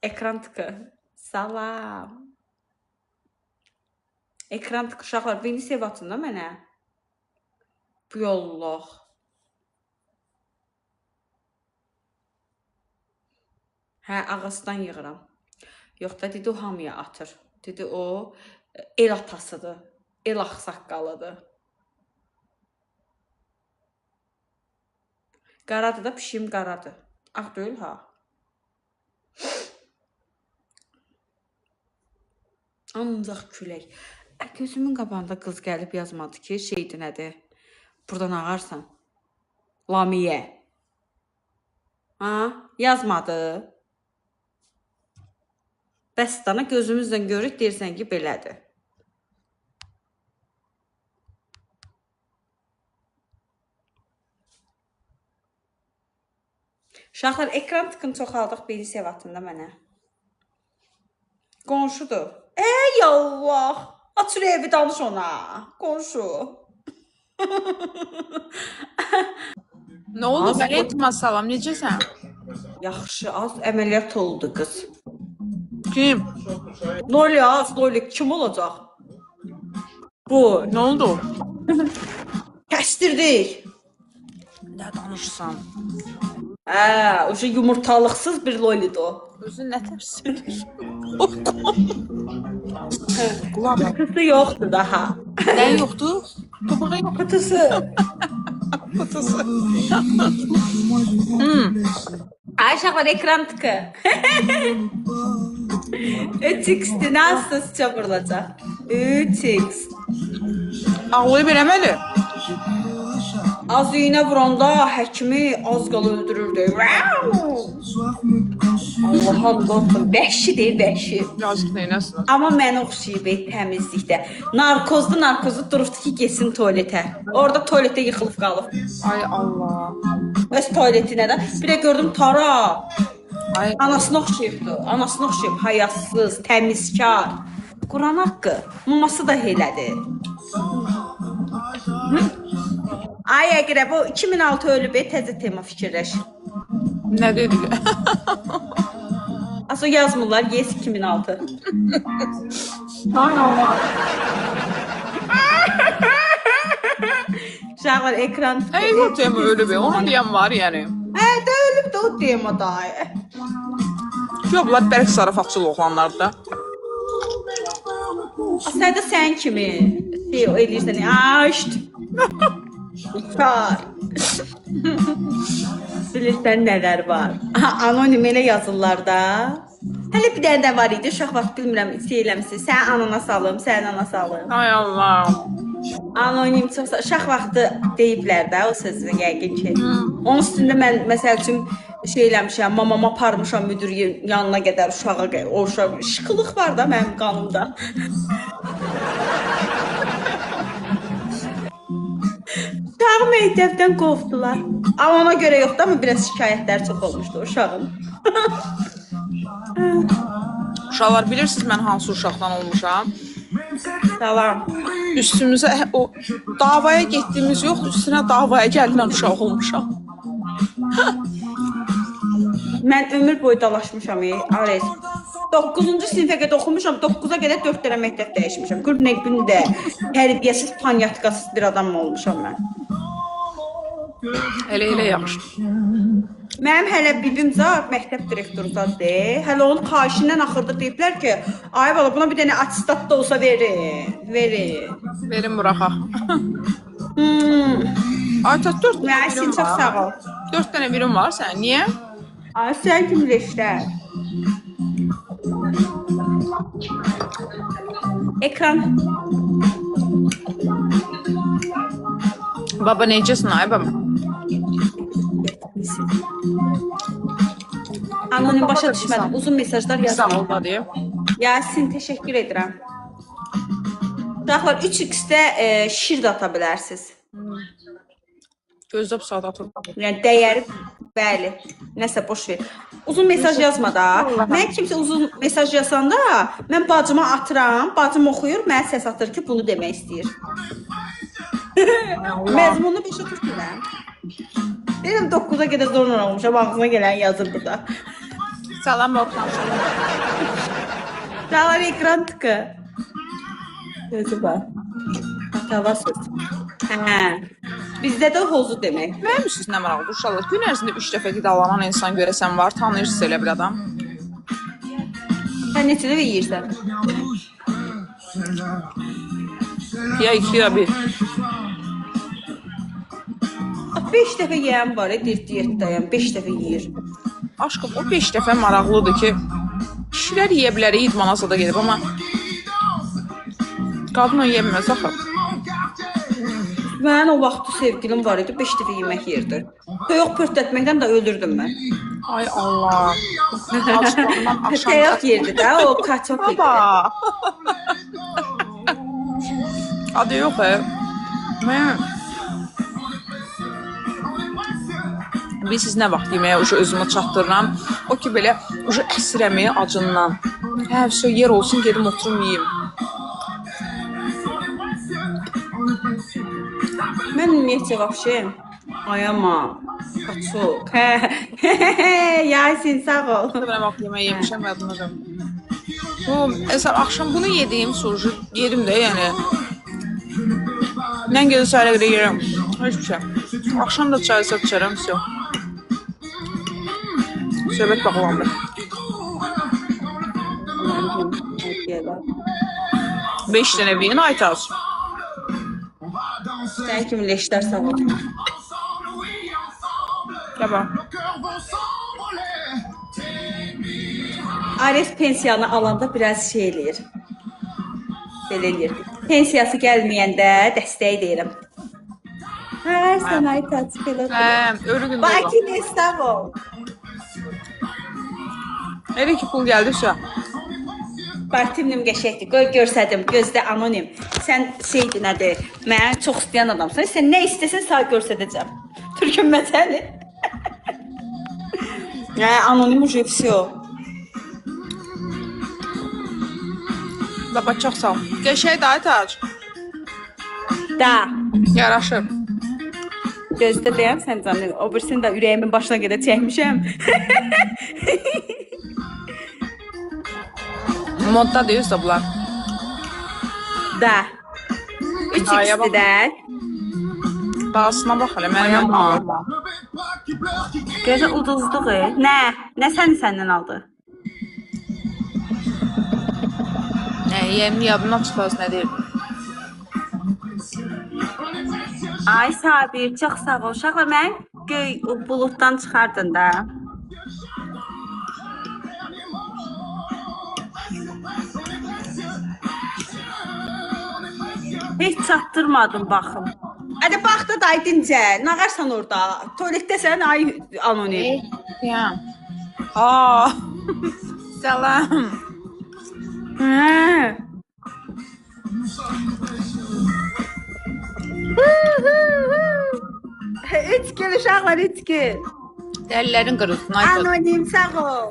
Ekran tıkı. Salam. Ekran tıkı uşaqlar. Beni sev atın da mənə. Bu yolluq. Hə, ağasından yığıram. Yox da dedi o hamıya atır. Dedi o el atasıdır. El axsaqqalıdır. Qaradır da pişim qaradır. Ağ deyil ha. Ancaq külək. Gözümün qabağında qız gəlib yazmadı ki, şeydir nədir? Buradan ağarsan. Lamiyə. Ha? Yazmadı. Bəs dana gözümüzdən görürük, deyirsən ki, belədir. Uşaqlar, ekran tıkın çoxaldıq, beni sev atında mənə. Qonşudur. Ey Allah! Açır evi danış ona. Qonşu. Nə oldu? Aleyküm salam, necəsən? Yaxşı, az əməliyyat oldu qız. Kim? Loli az, Loli kim olacaq? Bu. Nə oldu? Kəstirdik. Nə danışsan? Hə, o şey yumurtalıqsız bir Lolidir o. Özün nə təfsir? Qulağım. Kutusu yoxdur daha. Nə yoxdur? Topuğa yox. Kutusu. Kutusu. Ayşəqlar ekran tıkı. 3x'dir, nasıl sıça vurulacaq? 3x. Ağlayıb eləməli. Az iğnə vuranda həkimi az qala öldürürdü. Allah'ım qorxun, vəhşi deyil, vəhşi. Yazıq neynəsin? Amma mənə oxşayıb təmizlikdə. Narkozdu durubdu ki, getsin tualetə. Orada tualetdə yıxılıb qalıb. Ay Allah. Bəs tualeti nədən? Bir də gördüm Tara. Ay. Anasına oxşayıb, hayasız, təmizkar. Quran haqqı, maması da elədi. Ay əqrəb, o 2006 ölüb, təzə tema fikirləş. Nə dedik? Aso yazmırlar, yes 2006. Ay Allah. Uşaqlar ekran... Ey, o tema ölüb, onu deyən var yəni. Hə, də ölüb də o tema da. Yox, bunlar bərk sarafatçıl oğlanlar da. Sən də sən kimi eləyirsən, aşt. Kar. Bilirsən nələr var. Anonim elə yazırlar da. Hələ bir dənə də var idi, uşaq vaxt bilmirəm, eləmişsin. Sən anana salım, sən ana salım. Ay Allah. Anonim çox uşaq vaxtı deyiblər də o sözü yəqin ki. Onun üstündə mən məsəl üçün şey eləmişəm, mamama aparmışam müdür yanına qədər uşağa, o uşaq şıxılıq var da mənim qanımda. Uşağı məktəbdən qovdular. Amma ona görə yoxdur, amma biraz şikayətlər çox olmuşdu uşağın. Uşaqlar, bilirsiniz mən hansı uşaqdan olmuşam? Salam. Üstümüzə o davaya getdiyimiz yox, üstünə davaya gəlinən uşaq olmuşam. Mən ömür boyu dalaşmışam, Ares. 9-cu sinifə qədər oxumuşam, 9-a qədər 4 dənə məktəb dəyişmişəm. Günə gündə tərbiyəsiz, panyatkasız bir adam olmuşam mən. Elə yaxşı. Mənim hələ bibim zat məktəb direktoru zadır. Hələ onun xahişindən axırda deyiblər ki, ay bala buna bir dənə atistat da olsa verin. Verin buraxa. Ay, 4 dənə Məsin birim çox var. sağ ol. 4 dənə birim var sən, niyə? Ay sən kim leşlər? Ekran. Baba necəsin ay baba? Anonim başa düşmədim. Uzun mesajlar Sağ yazdım. ol Badiyə. Yasin, təşəkkür edirəm. Uşaqlar 3x-də şir də ata bilərsiniz. Gözdə bu saat atır. Yəni dəyəri, bəli, nəsə boş ver. Uzun mesaj yazma da. Mən kimsə uzun mesaj yazanda, mən bacıma atıram, bacım oxuyur, mənə səs atır ki, bunu demək istəyir. Məzmununu başa düşmürəm. Deyirəm 9-a qədər zorla olmuşam, ağzına gələn yazır burada. Salam Orxan. Dağlar ekran tıkı. Gözü var. Hava söz. Hə. Bizdə də hozu demək. Mənim üstünüz nə maraqlı uşaqlar. Gün ərzində 3 dəfə qidalanan insan görəsən var, tanıyırsınız elə bir adam. Sən neçə dəfə yeyirsən? Ya 2 ya 1. 5 dəfə yeyən var, deyir diyetdəyəm, 5 dəfə yeyir. Aşkım o 5 dəfə maraqlıdır ki, kişilər yeyə bilər, idmana da gedib, amma qadın o yeməz axı. Mən o vaxtı sevgilim var idi, 5 dəfə yemək yerdi. Toyuq pörtətməkdən də öldürdüm mən. Ay Allah. Acıqlarından aşan. Toyuq yerdi də, o kaçop idi. Baba. Adı yox mən. Siz nə vaxt yeməyə özümü çatdırıram. O ki belə əsirəm acından. Hə, yer olsun, gedim oturum yeyim. Mən ümumiyyətcə vəbşə ayama, kaçok. Yasin sağ ol. Mən vaxt yemək yemişəm, yadımdadır. Axşam bunu yediyim sorucu yedim də, yəni. Mən gözü səhərə qədər yerəm. Heç bir şey. Axşam da çay içərəm, все. Söhbət bağlandı. 5 dənə veyin, Aytaz. Sən kimi leşlər sağ ol. Gəbə. Ares pensiyanı alanda biraz şey eləyir. Belə eləyir. Pensiyası gəlməyəndə dəstək deyirəm. Hə, sən Aytaz belə. Hə, ölü gündə olar. Bakı sağ ol. Elə ki pul gəldiysə. Bartimnim qəşəkdir. Qoy görsədim. Gözdə anonim. Sən şeydi nədir? Mən çox istəyən adamsan. Sən nə istəsən sağ görsədəcəm. Türkünmə səni. Hə, anonim уже всё. Baba çox sağ ol. Qəşəng də Aytac. Da. Yaraşır. Gözdə deyəm sən canım. O birisini də ürəyimin başına qədər çəkmişəm. Modda deyirsə bunlar. Da. 3x'dən. Bağısına bax elə, mənim yanıma. Gözə uduzduq. Nə səndən aldı? Yemin yadımdan çıxaz nə deyir? Ay Sabir, çox sağ ol. Uşaqlar, mən göy buluddan çıxardın da. Heç çatdırmadım baxım. Hadi bax da day dincə. Nə qarsan orada? Tualetdəsən ay anonim. Ya. Aa. Salam. Hə. Üç gün uşaqlar, üç gün. Dəllərin qırılsın Aytac. Anonim sağ ol.